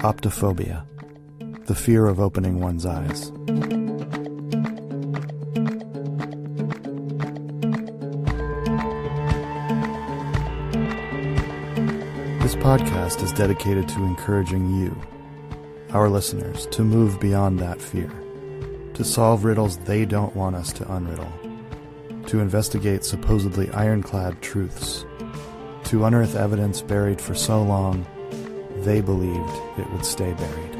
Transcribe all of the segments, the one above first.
Optophobia, the fear of opening one's eyes. This podcast is dedicated to encouraging you, our listeners, to move beyond that fear, to solve riddles they don't want us to unriddle, to investigate supposedly ironclad truths, to unearth evidence buried for so long they believed it would stay buried.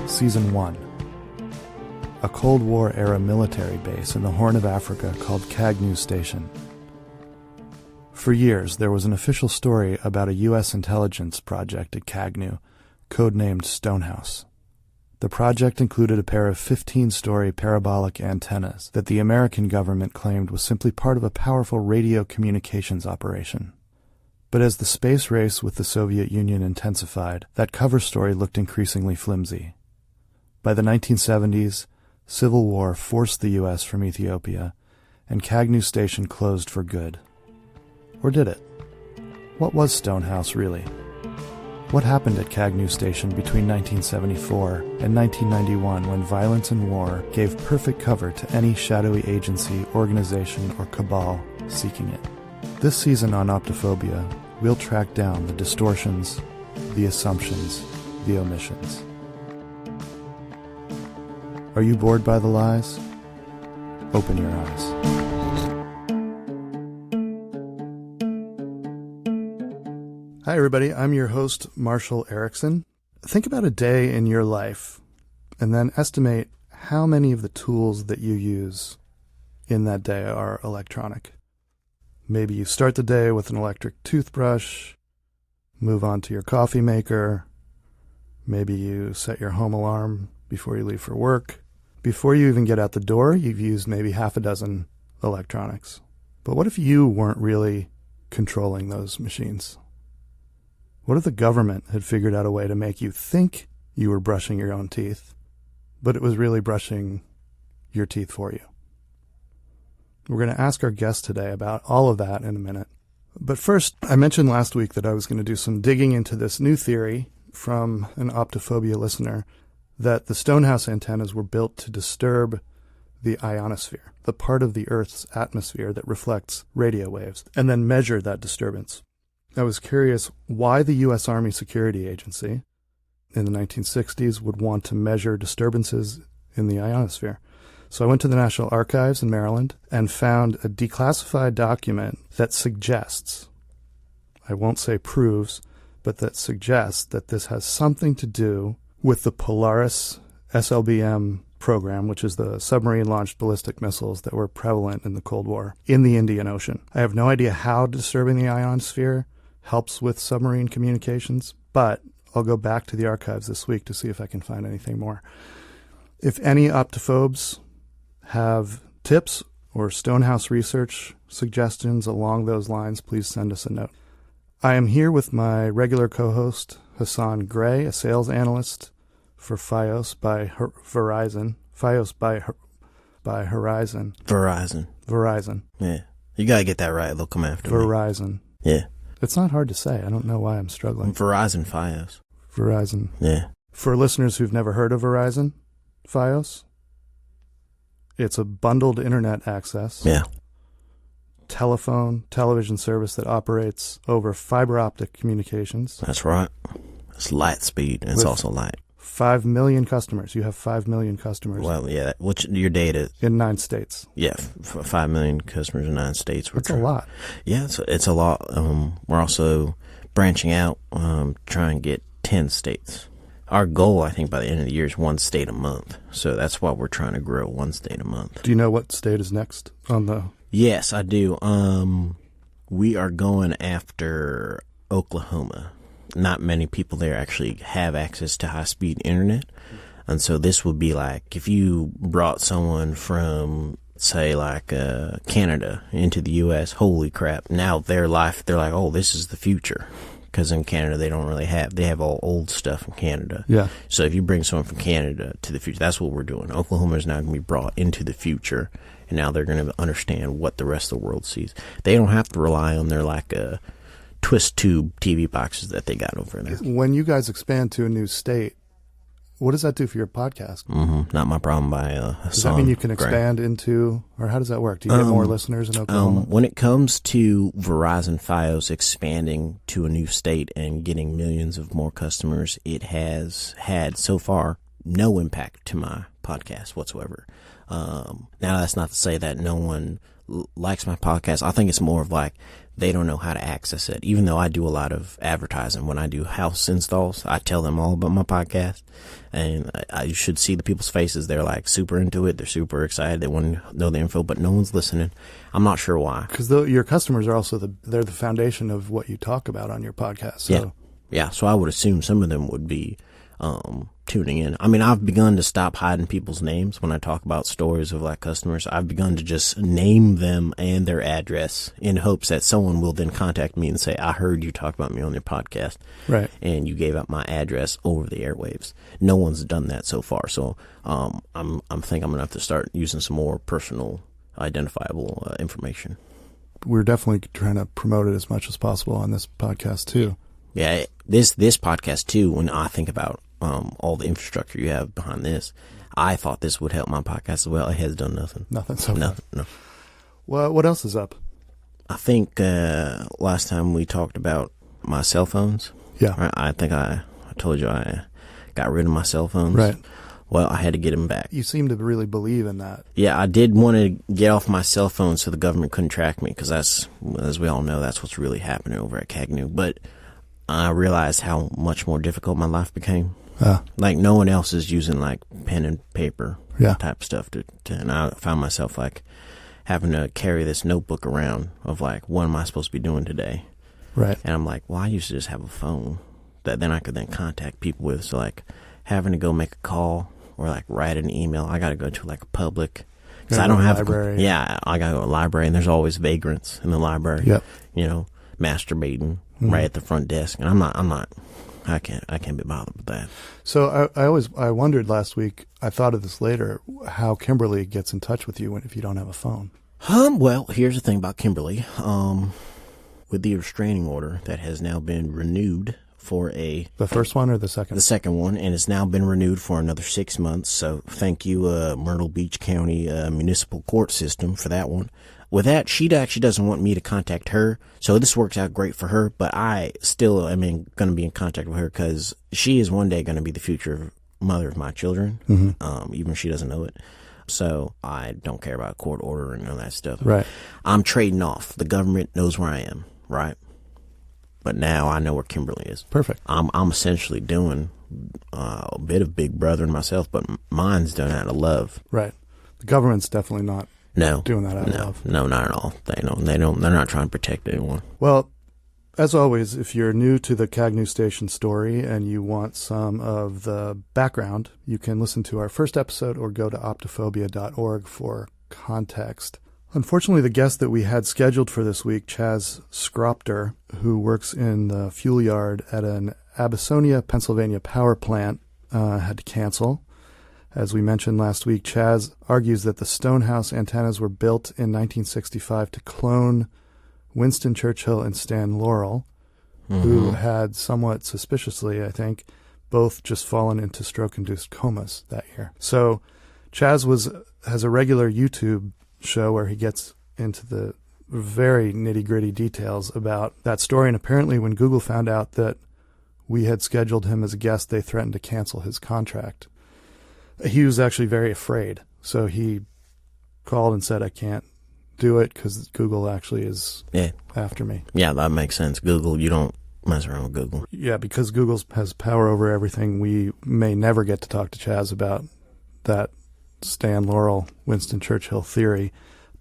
Season 1. A Cold War-era military base in the Horn of Africa called Cagnew Station. For years, there was an official story about a U.S. intelligence project at Cagnew, codenamed Stonehouse. The project included a pair of 15-story parabolic antennas that the American government claimed was simply part of a powerful radio communications operation. But as the space race with the Soviet Union intensified, that cover story looked increasingly flimsy. By the 1970s, civil war forced the U.S. from Ethiopia, and Cagnew Station closed for good. Or did it? What was Stonehouse really? What happened at Cagnew Station between 1974 and 1991 when violence and war gave perfect cover to any shadowy agency, organization, or cabal seeking it? This season on Optophobia, we'll track down the distortions, the assumptions, the omissions. Are you bored by the lies? Open your eyes. Hi, everybody. I'm your host, Marshall Erickson. Think about a day in your life and then estimate how many of the tools that you use in that day are electronic. Maybe you start the day with an electric toothbrush, move on to your coffee maker. Maybe you set your home alarm before you leave for work. Before you even get out the door, you've used maybe half a dozen electronics. But what if you weren't really controlling those machines? What if the government had figured out a way to make you think you were brushing your own teeth, but it was really brushing your teeth for you? We're going to ask our guest today about all of that in a minute. But first, I mentioned last week that I was going to do some digging into this new theory from an Optophobia listener that the Stonehouse antennas were built to disturb the ionosphere, the part of the Earth's atmosphere that reflects radio waves, and then measure that disturbance. I was curious why the U.S. Army Security Agency in the 1960s would want to measure disturbances in the ionosphere. So I went to the National Archives in Maryland and found a declassified document that suggests, I won't say proves, but that suggests that this has something to do with the Polaris SLBM program, which is the submarine-launched ballistic missiles that were prevalent in the Cold War in the Indian Ocean. I have no idea how disturbing the ionosphere helps with submarine communications, but I'll go back to the archives this week to see if I can find anything more. If any optophobes have tips or Stonehouse research suggestions along those lines, please send us a note. I am here with my regular co-host, Hassan Gray, a sales analyst for Fios by Verizon. Fios by Horizon. Verizon. Yeah. You got to get that right. They'll come after me. Verizon. Yeah. It's not hard to say. I don't know why I'm struggling. Verizon Fios. Verizon. Yeah. For listeners who've never heard of Verizon Fios, it's a bundled internet access. Yeah. Television service that operates over fiber optic communications. That's right. It's light speed, and it's also light. 5 million customers. You have 5 million customers. Well, yeah. What's your data? In 9 states. Yeah, 5 million customers in 9 states. That's a lot. Yeah, it's a lot. We're also branching out, trying to get 10 states. Our goal, I think, by the end of the year is 1 state a month. So that's why we're trying to grow 1 state a month. Do you know what state is next on the... Yes, I do. We are going after Oklahoma. Not many people there actually have access to high-speed internet. And so this would be like if you brought someone from, say, like Canada into the U.S., holy crap. Now they're like, oh, this is the future. because in Canada they don't really they have all old stuff in Canada. Yeah. So if you bring someone from Canada to the future, that's what we're doing. Oklahoma is now going to be brought into the future, and now they're going to understand what the rest of the world sees. They don't have to rely on their twist tube TV boxes that they got over there. When you guys expand to a new state, what does that do for your podcast? Not My Problem by a Does song. that mean you can expand into, or how does that work? Do you get more listeners in Oklahoma? When it comes to Verizon Fios expanding to a new state and getting millions of more customers, it has had so far no impact to my podcast whatsoever. Now that's not to say that no one likes my podcast. I think it's more of they don't know how to access it. Even though I do a lot of advertising when I do house installs, I tell them all about my podcast, and I should see the people's faces. They're super into it. They're super excited. They want to know the info, but no one's listening. I'm not sure why. Because your customers are also they're the foundation of what you talk about on your podcast. So. Yeah. So I would assume some of them would be tuning in. I mean, I've begun to stop hiding people's names when I talk about stories of customers. I've begun to just name them and their address in hopes that someone will then contact me and say, I heard you talk about me on your podcast. Right. And you gave out my address over the airwaves. No one's done that so far. So, I'm think I'm going to have to start using some more personal identifiable information. We're definitely trying to promote it as much as possible on this podcast too. Yeah. This podcast too, when I think about all the infrastructure you have behind this, I thought this would help my podcast as well. It has done nothing. Nothing so far. Nothing. No. Well, what else is up? I think last time we talked about my cell phones. Yeah. I think I told you I got rid of my cell phones. Right. Well, I had to get them back. You seem to really believe in that. Yeah, I did want to get off my cell phone so the government couldn't track me, because that's, as we all know, that's what's really happening over at CAGNU. But I realized how much more difficult my life became. No one else is using pen and paper type stuff and I found myself having to carry this notebook around of what am I supposed to be doing today? Right. And I'm well, I used to just have a phone that then I could then contact people with. So having to go make a call or write an email, I got to go to a public, because I don't have library. Yeah, I got to go to a library, and there's always vagrants in the library. Yep. Masturbating right at the front desk, and I can't be bothered with that. So I wondered last week, I thought of this later, how Kimberly gets in touch with you if you don't have a phone. Well, here's the thing about Kimberly. With the restraining order that has now been renewed for the first one or the second? The second one, and it's now been renewed for another 6 months. So thank you, Myrtle Beach County Municipal Court System, for that one. With that, she actually doesn't want me to contact her, so this works out great for her, but I still am going to be in contact with her, because she is one day going to be the future mother of my children, even if she doesn't know it. So I don't care about court order and all that stuff. Right. I'm trading off. The government knows where I am, right? But now I know where Kimberly is. Perfect. I'm essentially doing a bit of Big Brother myself, but mine's done out of love. Right. The government's definitely not doing that out of love. No, not at all. They're not trying to protect anyone. Well, as always, if you're new to the CAGNU Station story and you want some of the background, you can listen to our first episode or go to optophobia.org for context. Unfortunately, the guest that we had scheduled for this week, Chaz Skropter, who works in the fuel yard at an Abyssinia, Pennsylvania power plant, had to cancel. As we mentioned last week, Chaz argues that the Stonehouse antennas were built in 1965 to clone Winston Churchill and Stan Laurel, who had somewhat suspiciously, I think, both just fallen into stroke-induced comas that year. So Chaz has a regular YouTube show where he gets into the very nitty-gritty details about that story, and apparently when Google found out that we had scheduled him as a guest, they threatened to cancel his contract. He was actually very afraid, so he called and said, I can't do it because Google actually is after me. Yeah, that makes sense. Google, you don't mess around with Google. Yeah, because Google has power over everything. We may never get to talk to Chaz about that Stan Laurel, Winston Churchill theory,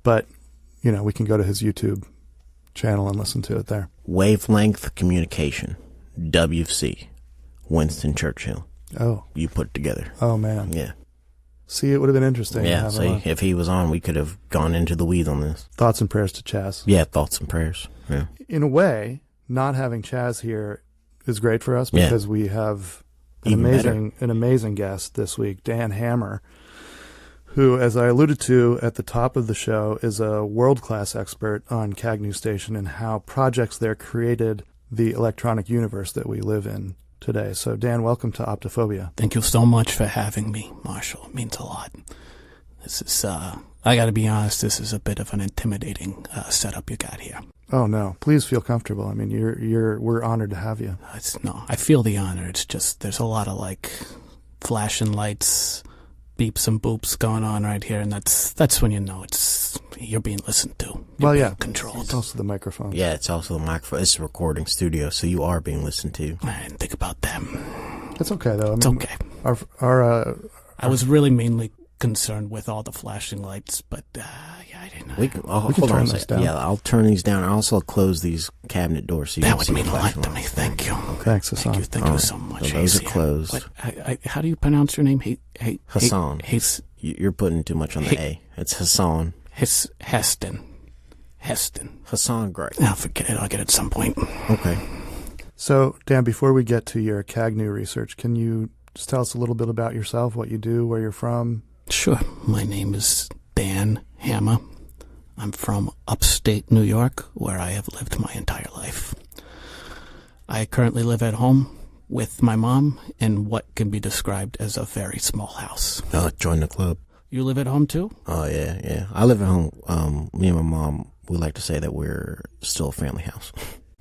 but, we can go to his YouTube channel and listen to it there. Wavelength communication, WC, Winston Churchill. Oh. You put it together. Oh, man. Yeah. See, it would have been interesting. Yeah, see, if he was on, we could have gone into the weeds on this. Thoughts and prayers to Chaz. Yeah, thoughts and prayers. Yeah. In a way, not having Chaz here is great for us Yeah. because we have Even an amazing guest this week, Dan Hammer, who, as I alluded to at the top of the show, is a world-class expert on Cagnew Station and how projects there created the electronic universe that we live in today. So, Dan, welcome to Optophobia. Thank you so much for having me, Marshall. It means a lot. This is, I gotta be honest, this is a bit of an intimidating setup you got here. Oh, no. Please feel comfortable. I mean, we're honored to have you. No, I feel the honor. It's just, there's a lot of, like, flashing lights, beeps and boops going on right here, and that's when you know you're being listened to. You're being controlled. It's also the microphone. Yeah, it's also the microphone. It's a recording studio, so you are being listened to. I didn't think about them. It's okay, though. It's okay. I was really mainly concerned with all the flashing lights, but I didn't. We can hold on turn a these second. Yeah, I'll turn these down. I'll also close these cabinet doors so you That can would see mean the a lot flashing to me. lights. Thank you. Thanks, Hassan. Thank you so much. So those are Hassan. closed. What, how do you pronounce your name? Hassan. You're putting too much on the A. It's Hassan. Heston. Hassan Gray. I'll forget it. I'll get it at some point. Okay. So, Dan, before we get to your Cagnew research, can you just tell us a little bit about yourself, what you do, where you're from? Sure. My name is Dan Hammer. I'm from upstate New York, where I have lived my entire life. I currently live at home with my mom in what can be described as a very small house. Join the club. You live at home too? Oh, yeah. I live at home. Me and my mom, we like to say that we're still a family house.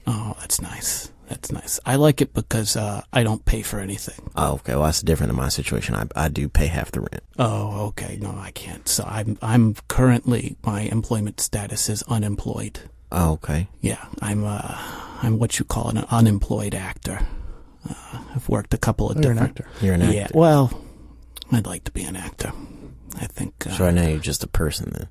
Oh, that's nice. That's nice. I like it because I don't pay for anything. Oh, okay. Well, that's different than my situation. I do pay half the rent. Oh, okay. No, I can't. So I'm currently, my employment status is unemployed. Oh, okay. Yeah, I'm what you call an unemployed actor. I've worked a couple of different. You're an actor. You're an actor. Yeah. Well, I'd like to be an actor. I think. So right now you're just a person then.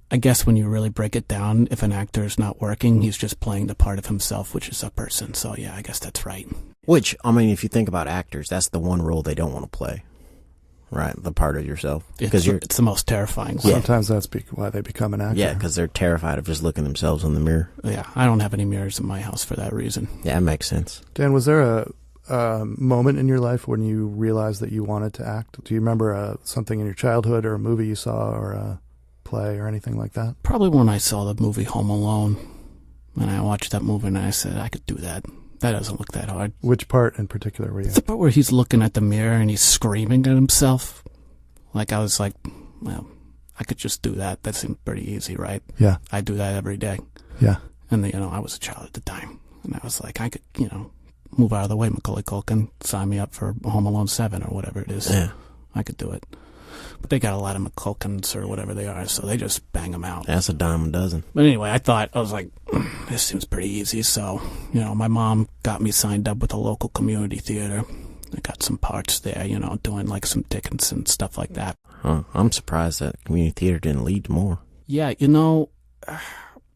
I guess when you really break it down, if an actor is not working, he's just playing the part of himself, which is a person. So yeah, I guess that's right. Which, I mean, if you think about actors, that's the one role they don't want to play. Right? The part of yourself. Because it's the most terrifying. Yeah. Sometimes that's why they become an actor. Yeah, because they're terrified of just looking themselves in the mirror. Yeah, I don't have any mirrors in my house for that reason. Yeah, that makes sense. Dan, was there a moment in your life when you realized that you wanted to act? Do you remember something in your childhood or a movie you saw or a play or anything like that? Probably when I saw the movie Home Alone, and I watched that movie and I said, I could do that. That doesn't look that hard. Which part in particular were you? The part where he's looking at the mirror and he's screaming at himself. Like, I was like, well, I could just do that. That seemed pretty easy, right? Yeah. I do that every day. Yeah. And, I was a child at the time. And I was like, I could, move out of the way, Macaulay Culkin, sign me up for Home Alone 7 or whatever it is. Yeah. I could do it. But they got a lot of McCulkins or whatever they are, so they just bang them out. That's a dime a dozen. But anyway, I was like, this seems pretty easy. So, my mom got me signed up with a local community theater. I got some parts there, doing like some Dickinson stuff like that. Huh. I'm surprised that community theater didn't lead to more. Yeah,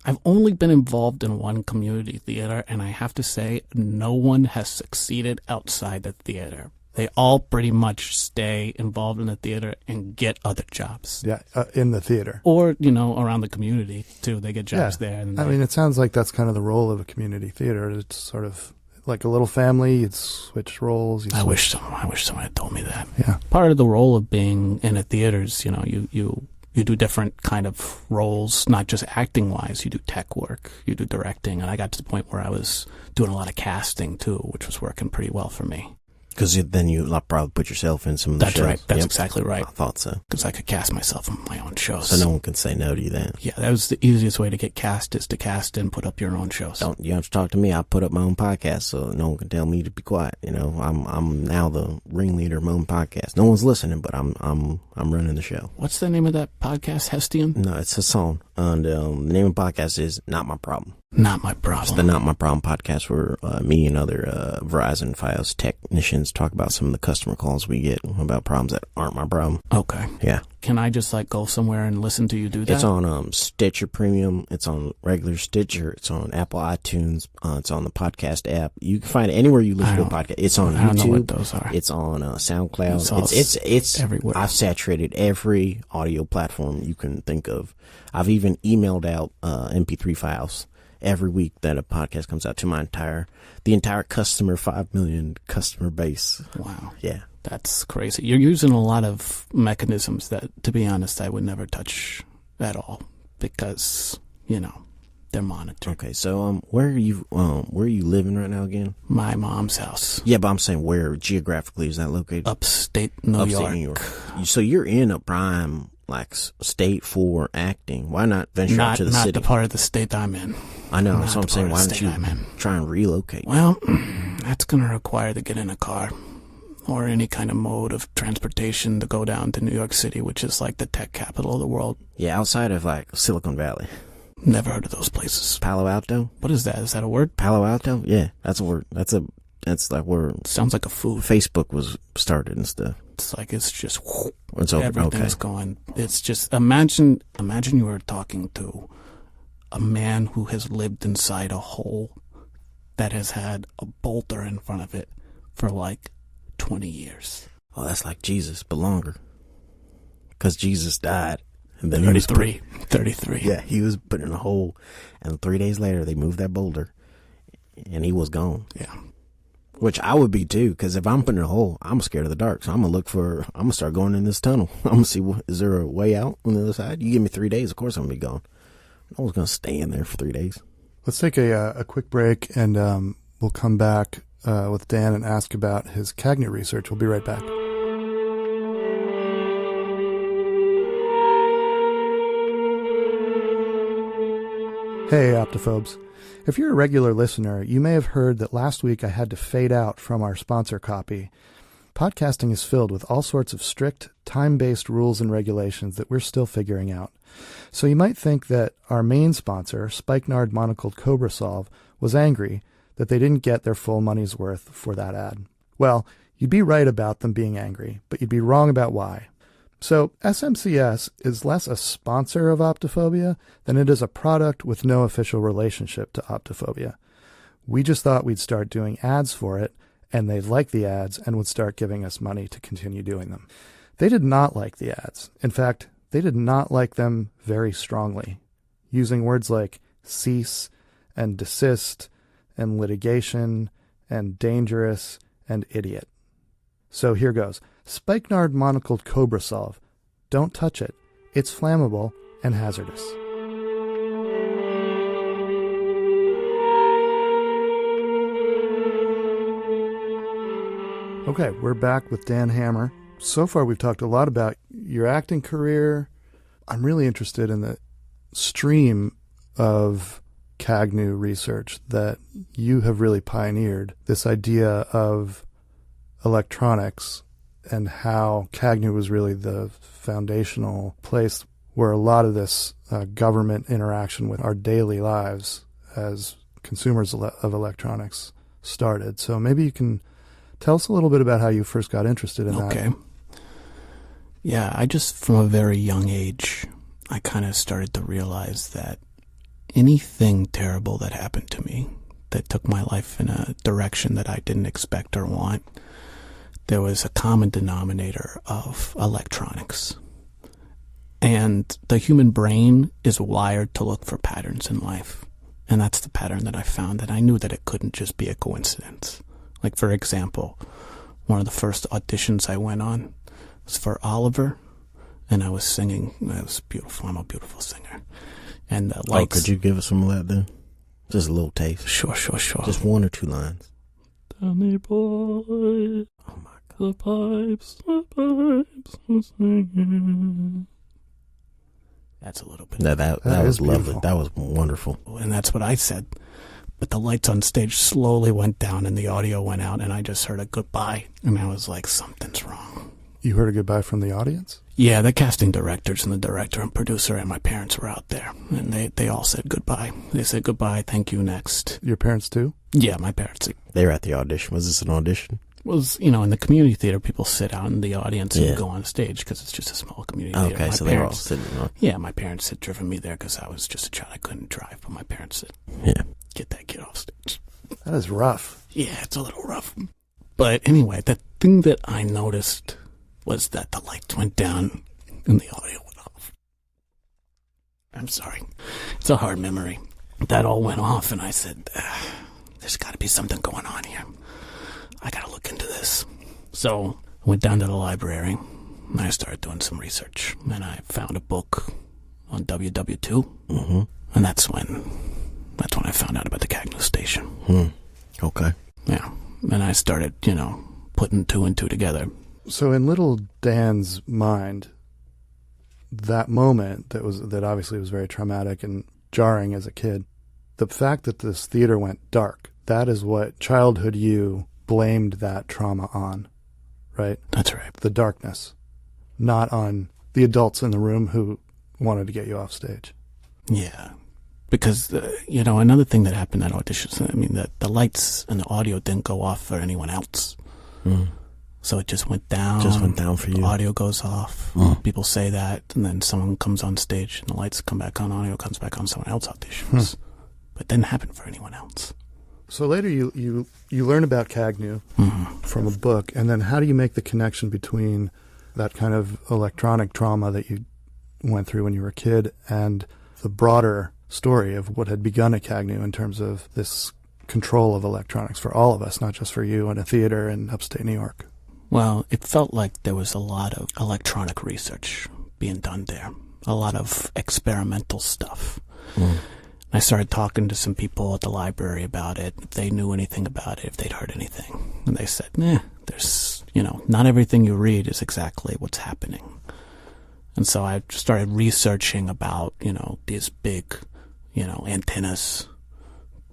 I've only been involved in one community theater, and I have to say, no one has succeeded outside the theater. They all pretty much stay involved in the theater and get other jobs. Yeah, in the theater. Or, around the community, too. They get jobs there. And it sounds like that's kind of the role of a community theater. It's sort of like a little family. You'd switch roles. I wish someone had told me that. Yeah. Part of the role of being in a theater is, you do different kind of roles, not just acting-wise. You do tech work. You do directing. And I got to the point where I was doing a lot of casting, too, which was working pretty well for me. Because then you probably put yourself in some of the shows. That's right. That's exactly right. I thought so. Because I could cast myself in my own shows. So no one can say no to you then. Yeah, that was the easiest way to get cast, is to cast and put up your own shows. You have to talk to me. I put up my own podcast, so no one can tell me to be quiet. I'm now the ringleader of my own podcast. No one's listening, but I'm running the show. What's the name of that podcast, Hestian? No, it's a song. And the name of the podcast is Not My Problem. Not My Problem. It's the Not My Problem podcast, where me and other Verizon Fios technicians talk about some of the customer calls we get about problems that aren't my problem. Okay. Yeah. Can I just go somewhere and listen to you do that? It's on Stitcher Premium. It's on regular Stitcher. It's on Apple iTunes. It's on the podcast app. You can find it anywhere you listen to a podcast. It's on YouTube. I don't know what those are. It's on SoundCloud. It's everywhere. I've saturated every audio platform you can think of. I've even emailed out MP3 files every week that a podcast comes out to the entire 5 million customer base. Wow. Yeah. That's crazy. You're using a lot of mechanisms that, to be honest, I would never touch at all because, they're monitored. Okay, so where are you living right now again? My mom's house. Yeah, but I'm saying where geographically is that located? Upstate New York. So you're in a prime state for acting. Why not venture out to the city? Not the part of the state I'm in. I know. That's what I'm saying. Why don't you try and relocate? Well, that's going to require to get in a car or any kind of mode of transportation to go down to New York City, which is like the tech capital of the world. Yeah, outside of Silicon Valley. Never heard of those places. Palo Alto? What is that? Is that a word? Palo Alto? Yeah, that's a word. That's like where sounds like a food. Facebook was started and stuff. It's just it's over. Everything's going. It's just imagine you were talking to a man who has lived inside a hole that has had a boulder in front of it for 20 years. Oh, that's like Jesus, but longer. Because Jesus died. And then 33. Yeah, he was put in a hole, and 3 days later they moved that boulder, and he was gone. Yeah. Which I would be too, because if I'm put in a hole, I'm scared of the dark. So I'm gonna start going in this tunnel. I'm gonna see, is there a way out on the other side? You give me 3 days, of course I'm gonna be gone. No one's gonna stay in there for 3 days. Let's take a quick break, and we'll come back with Dan and ask about his Cagnu research. We'll be right back. Hey, Optophobes. If you're a regular listener, you may have heard that last week I had to fade out from our sponsor copy. Podcasting is filled with all sorts of strict, time-based rules and regulations that we're still figuring out. So you might think that our main sponsor, Spikenard Monocled Cobra Solve, was angry that they didn't get their full money's worth for that ad. Well, you'd be right about them being angry, but you'd be wrong about why. So SMCS is less a sponsor of Optophobia than it is a product with no official relationship to Optophobia. We just thought we'd start doing ads for it, and they'd like the ads and would start giving us money to continue doing them. They did not like the ads. In fact, they did not like them very strongly, using words like cease and desist and litigation and dangerous and idiot. So here goes. Spikenard Monocled Cobra Solve. Don't touch it. It's flammable and hazardous. Okay, we're back with Dan Hammer. So far we've talked a lot about your acting career. I'm really interested in the stream of Cagnu research that you have really pioneered. This idea of electronics and how Cagnu was really the foundational place where a lot of this government interaction with our daily lives as consumers of electronics started. So maybe you can tell us a little bit about how you first got interested in that. Okay. Yeah, I just, from a very young age, I kind of started to realize that anything terrible that happened to me, that took my life in a direction that I didn't expect or want, there was a common denominator of electronics. And the human brain is wired to look for patterns in life. And that's the pattern that I found, that I knew that it couldn't just be a coincidence. Like, for example, one of the first auditions I went on was for Oliver, and I was singing. It was beautiful. I'm a beautiful singer. And the lights... Oh, could you give us some of that then? Just a little taste. Sure. Just 1 or 2 lines. Tell me, boy. Oh, my God. The pipes are singing. That's a little bit. That was lovely. That was wonderful. And that's what I said. But the lights on stage slowly went down and the audio went out, and I just heard a goodbye. And I was like, something's wrong. You heard a goodbye from the audience? Yeah, the casting directors and the director and producer and my parents were out there. And they all said goodbye. They said goodbye, thank you, next. Your parents too? Yeah, my parents. They were at the audition. Was this an audition? Was, in the community theater, people sit out in the audience and go on stage because it's just a small community theater. Okay, so they were all sitting on. Yeah, my parents had driven me there because I was just a child. I couldn't drive, but my parents said, get that kid off stage. That is rough. Yeah, it's a little rough. But anyway, the thing that I noticed was that the lights went down and the audio went off. I'm sorry. It's a hard memory. that all went off, and I said, there's got to be something going on here. I got to look into this. So I went down to the library, and I started doing some research, and I found a book on WW2, and that's when I found out about the Cagnew station. Okay. Yeah, and I started, putting two and two together. So in little Dan's mind, that moment that obviously was very traumatic and jarring as a kid, the fact that this theater went dark, that is what childhood you blamed that trauma on, right? That's right. The darkness, not on the adults in the room who wanted to get you off stage. Yeah, because, another thing that happened at auditions, the lights and the audio didn't go off for anyone else. So it just went down. Just went down for you. The audio goes off. People say that, and then someone comes on stage, and the lights come back on, audio comes back on, someone else auditions. But it didn't happen for anyone else. So later you learn about Cagnew from a book, and then how do you make the connection between that kind of electronic trauma that you went through when you were a kid and the broader story of what had begun at Cagnew in terms of this control of electronics for all of us, not just for you in a theater in upstate New York? Well, it felt like there was a lot of electronic research being done there, a lot of experimental stuff. I started talking to some people at the library about it, if they knew anything about it, if they'd heard anything. And they said, there's, not everything you read is exactly what's happening. And so I started researching about, these big, antennas,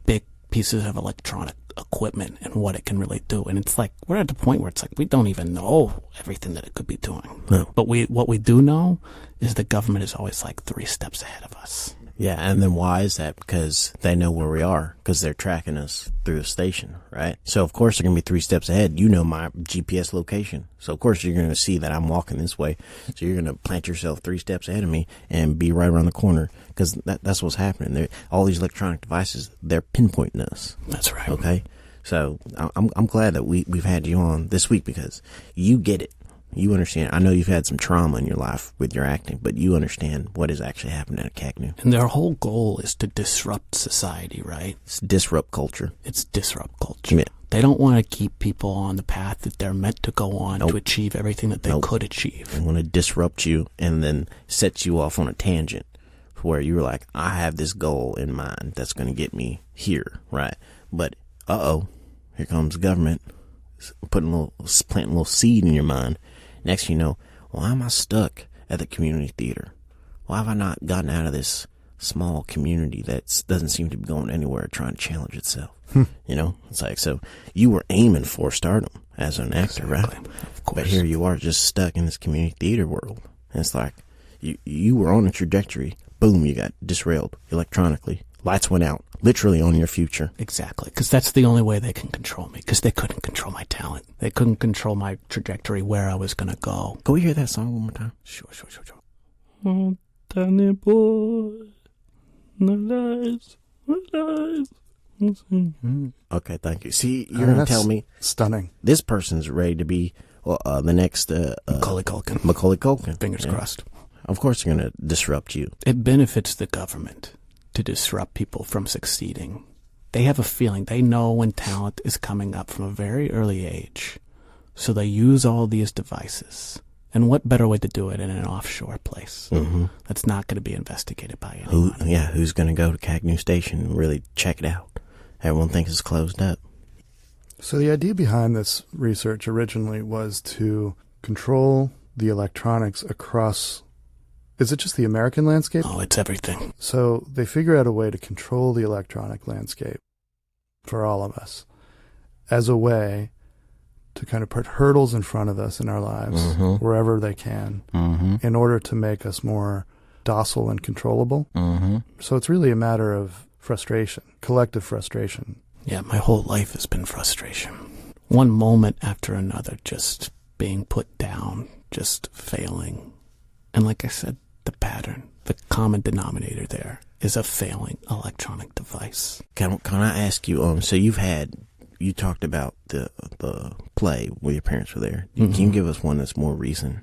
big pieces of electronic equipment and what it can really do. And it's like, we're at the point where it's like, we don't even know everything that it could be doing. No. But what we do know is the government is always like 3 steps ahead of us. Yeah, and then why is that? Because they know where we are, because they're tracking us through the station, right? So, of course, they're going to be 3 steps ahead. You know my GPS location. So, of course, you're going to see that I'm walking this way. So, you're going to plant yourself 3 steps ahead of me and be right around the corner, because that's what's happening. All these electronic devices, they're pinpointing us. That's right. Okay? So, I'm glad that we've had you on this week, because you get it. You understand. I know you've had some trauma in your life with your acting, but you understand what is actually happening at Cagnew. And their whole goal is to disrupt society, right? It's disrupt culture. It's disrupt culture. Yeah. They don't want to keep people on the path that they're meant to go on to achieve everything that they could achieve. They want to disrupt you and then set you off on a tangent where you're like, I have this goal in mind that's going to get me here, right? But, here comes the government planting a little seed in your mind. Next you know, why am I stuck at the community theater? Why have I not gotten out of this small community that doesn't seem to be going anywhere trying to challenge itself? It's like, so you were aiming for stardom as an actor, right? Of course. But here you are just stuck in this community theater world. And it's like, you were on a trajectory. Boom, you got disrailed electronically. Lights went out, literally on your future. Exactly, because that's the only way they can control me, because they couldn't control my talent. They couldn't control my trajectory, where I was going to go. Can we hear that song one more time? Sure. Oh, Danny boy, no lies. Okay, thank you. See, you're going to tell me. Stunning. This person's ready to be the next Macaulay Culkin. Macaulay Culkin. Fingers crossed. Of course they're going to disrupt you. It benefits the government to disrupt people from succeeding. They have a feeling. They know when talent is coming up from a very early age. So they use all these devices. And what better way to do it in an offshore place that's not going to be investigated by anyone? Who's going to go to Cagnew Station and really check it out? Everyone thinks it's closed up. So the idea behind this research originally was to control the electronics across. Is it just the American landscape? Oh, it's everything. So they figure out a way to control the electronic landscape for all of us as a way to kind of put hurdles in front of us in our lives wherever they can in order to make us more docile and controllable. So it's really a matter of frustration, collective frustration. Yeah, my whole life has been frustration. One moment after another, just being put down, just failing. And like I said, the pattern, the common denominator there is a failing electronic device. Can I ask you, so you talked about the play where your parents were there. Can you give us one that's more recent?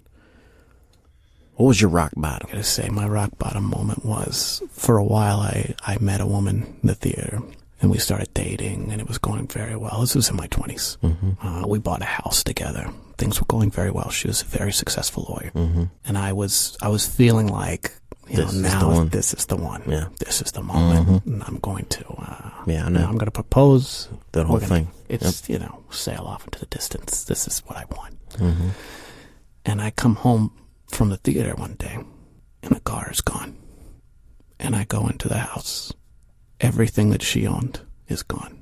What was your rock bottom? I gotta say, my rock bottom moment was, for a while, I met a woman in the theater, and we started dating, and it was going very well. This was in my 20s. Mm-hmm. We bought a house together. Things were going very well. She was a very successful lawyer. Mm-hmm. And I was feeling like, this is the one. Yeah. This is the moment. And I'm going to, yeah, I know. I'm going to propose. That whole thing. It's, sail off into the distance. This is what I want. Mm-hmm. And I come home from the theater one day, and the car is gone. And I go into the house. Everything that she owned is gone.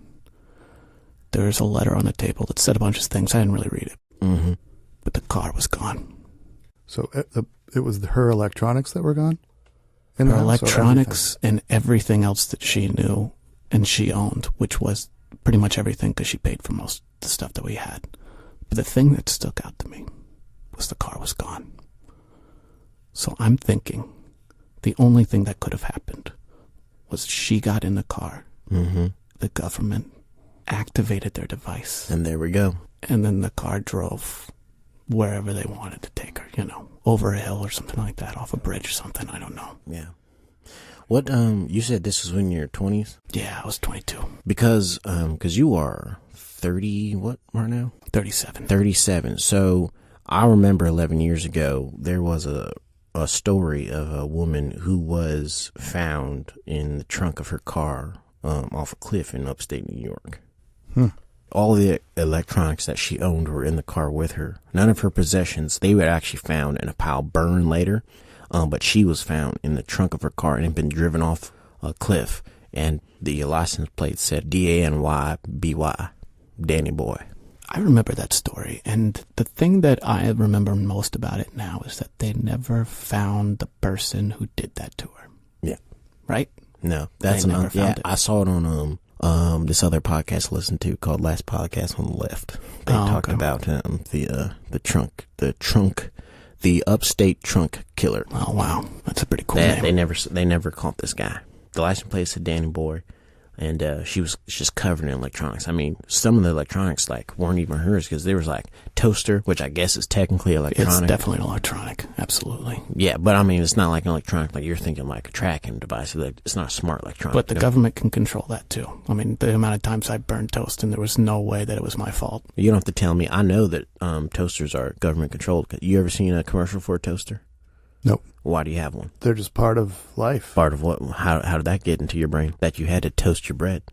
There's a letter on the table that said a bunch of things. I didn't really read it. Mm-hmm. But the car was gone. So it was her electronics that were gone? Her electronics and everything else that she knew and she owned, which was pretty much everything because she paid for most of the stuff that we had. But the thing that stuck out to me was the car was gone. So I'm thinking the only thing that could have happened was she got in the car, the government activated their device. And there we go. And then the car drove wherever they wanted to take her, over a hill or something like that, off a bridge or something, I don't know. Yeah. What, you said this was when you're 20s? Yeah, I was 22. Because you are 30, what right now? 37. 37. So I remember 11 years ago, there was a story of a woman who was found in the trunk of her car off a cliff in upstate New York. All the electronics that she owned were in the car with her. None of her possessions, they were actually found in a pile burned later, but she was found in the trunk of her car and had been driven off a cliff, and the license plate said DANYBY, Danny Boy. I remember that story, and the thing that I remember most about it now is that they never found the person who did that to her. Yeah. Right? No, that's never found it. I saw it on this other podcast I listened to called Last Podcast on the Left. They talked about the upstate trunk killer. Oh wow, that's a pretty cool name. They never caught this guy. The license plate said Danny Boy, and she was just covered in electronics. I mean, some of the electronics weren't even hers because there was toaster, which I guess is technically electronic. It's definitely an electronic, absolutely. Yeah, but I mean, it's not like an electronic you're thinking a tracking device. It's not a smart electronic. But the government can control that too. I mean, the amount of times I burned toast and there was no way that it was my fault. You don't have to tell me. I know that toasters are government controlled. You ever seen a commercial for a toaster? Nope. Why do you have one? They're just part of life. Part of what? How did that get into your brain? That you had to toast your bread?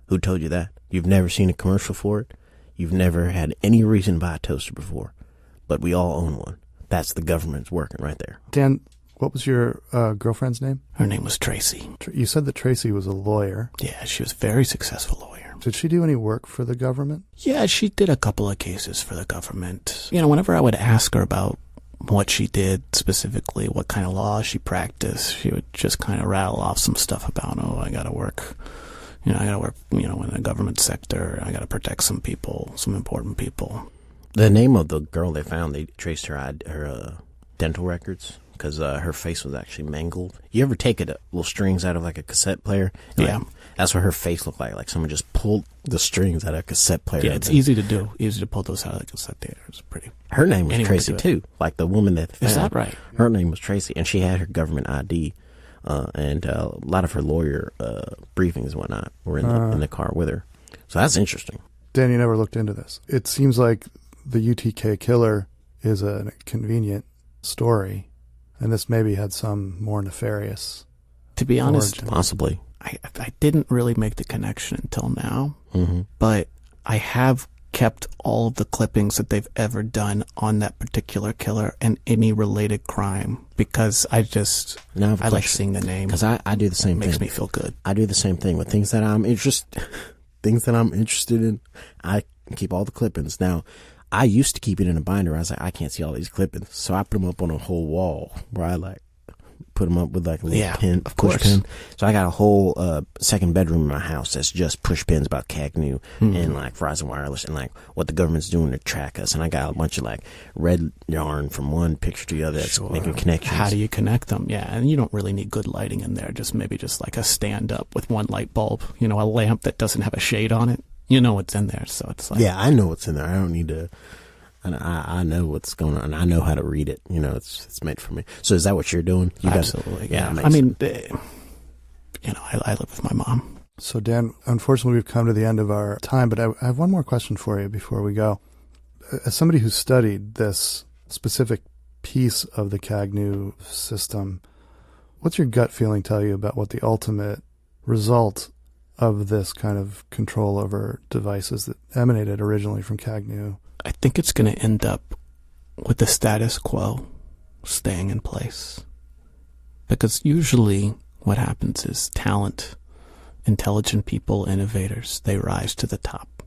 Who told you that? You've never seen a commercial for it? You've never had any reason to buy a toaster before. But we all own one. That's the government's working right there. Dan, what was your girlfriend's name? Her name was Tracy. You said that Tracy was a lawyer. Yeah, she was a very successful lawyer. Did she do any work for the government? Yeah, she did a couple of cases for the government. Whenever I would ask her about what she did specifically, what kind of law she practiced, she would just kind of rattle off some stuff about, I gotta work, in the government sector, I gotta protect some people, some important people. The name of the girl they found, they traced her dental records because her face was actually mangled. You ever take little strings out of a cassette player? Yeah. That's what her face looked like someone just pulled the strings out of a cassette player. Yeah, it's easy to do. Easy to pull those out of the cassette player. It's pretty. Her name was Tracy too. Like the woman that found. Is that right? Her name was Tracy, and she had her government ID, and a lot of her lawyer briefings and whatnot were in the car with her. So that's interesting. Dan, you never looked into this. It seems like the UTK killer is a convenient story, and this maybe had some more nefarious. To be honest, origin. Possibly. I didn't really make the connection until now, Mm-hmm. but I have kept all of the clippings that they've ever done on that particular killer and any related crime because I like seeing the name. Because I do the same thing. It makes me feel good. I do the same thing with things that I'm interested in. I keep all the clippings. Now, I used to keep it in a binder. I was like, I can't see all these clippings, so I put them up on a whole wall where I put them up with a little pin, push pin. So I got a whole second bedroom in my house that's just push pins about CAGNU and Verizon Wireless and what the government's doing to track us. And I got a bunch of red yarn from one picture to the other that's making connections. How do you connect them? Yeah, and you don't really need good lighting in there. Just maybe a stand up with one light bulb. A lamp that doesn't have a shade on it. You know what's in there, so it's yeah, I know what's in there. I don't need to And I know what's going on. I know how to read it. You know, it's made for me. So is that what you're doing? You Absolutely. Yeah. I mean, I live with my mom. So, Dan, unfortunately, we've come to the end of our time, but I have one more question for you before we go. As somebody who's studied this specific piece of the CAGNU system, what's your gut feeling tell you about what the ultimate result of this kind of control over devices that emanated originally from CAGNU? I think it's going to end up with the status quo staying in place. Because usually what happens is talent, intelligent people, innovators, they rise to the top.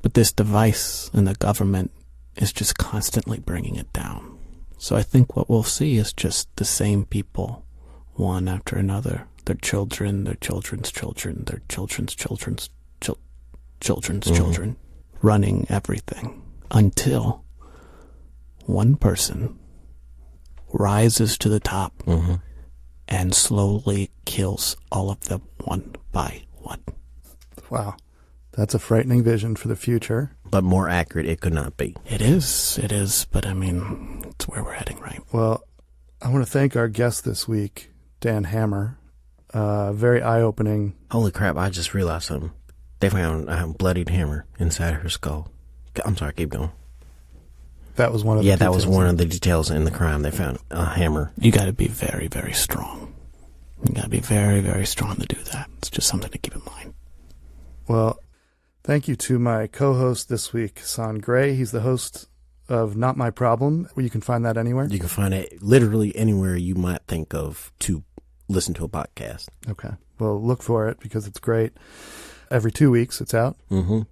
But this device and the government is just constantly bringing it down. So I think what we'll see is just the same people, one after another, their children, their children's children, their children's children's children's children, running everything until one person rises to the top and slowly kills all of them one by one. Wow. That's a frightening vision for the future. But more accurate it could not be. It is, but I mean, it's where we're heading, right? Well, I want to thank our guest this week, Dan Hammer. Very eye-opening. Holy crap, I just realized something. They found a bloodied hammer inside her skull. I'm sorry, keep going. That was one of that was one of the details in the crime. They found a hammer. You got to be very, very strong. You got to be very, very strong to do that. It's just something to keep in mind. Well, thank you to my co-host this week, Hassan Gray. He's the host of Not My Problem. You can find that anywhere? You can find it literally anywhere you might think of to listen to a podcast. Okay. Well, look for it because it's great. Every 2 weeks it's out.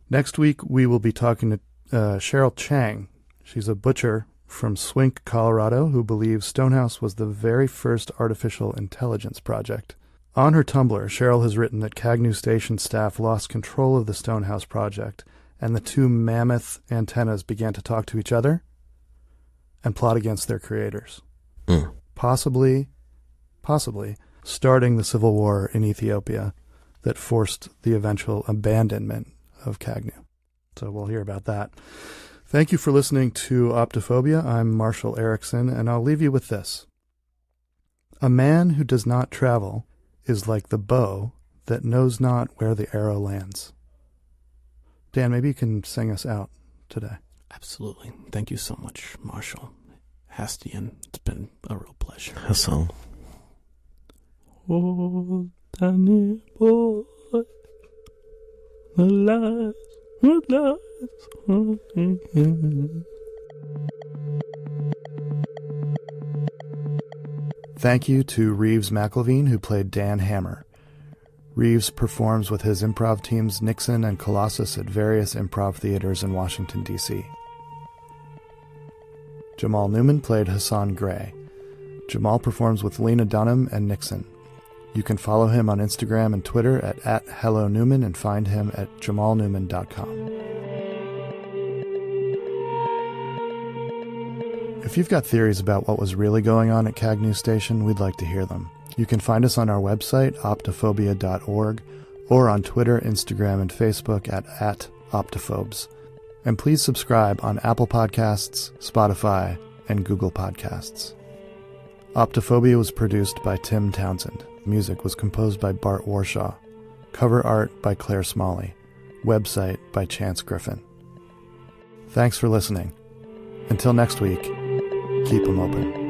Next week we will be talking to Cheryl Chang. She's a butcher from Swink, Colorado, who believes Stonehouse was the very first artificial intelligence project. On her Tumblr, Cheryl has written that CAGNU station staff lost control of the Stonehouse project, and the two mammoth antennas began to talk to each other and plot against their creators. Possibly starting the civil war in Ethiopia that forced the eventual abandonment of CAGNU. So we'll hear about that. Thank you for listening to Optophobia. I'm Marshall Erickson, and I'll leave you with this. A man who does not travel is like the bow that knows not where the arrow lands. Dan, maybe you can sing us out today. Absolutely. Thank you so much, Marshall. Hastian, it's been a real pleasure. Hassan. Oh, tiny boy, alas, alas. Thank you to Reeves McElveen, who played Dan Hammer. Reeves performs with his improv teams Nixon and Colossus at various improv theaters in Washington, D.C. Jamal Newman played Hassan Gray. Jamal performs with Lena Dunham and Nixon. You can follow him on Instagram and Twitter at HelloNewman and find him at jamalnewman.com. If you've got theories about what was really going on at CAGNU Station, we'd like to hear them. You can find us on our website, optophobia.org, or on Twitter, Instagram, and Facebook at Optophobes. And please subscribe on Apple Podcasts, Spotify, and Google Podcasts. Optophobia was produced by Tim Townsend. Music was composed by Bart Warshaw. Cover art by Claire Smalley. Website by Chance Griffin. Thanks for listening. Until next week, keep 'em open.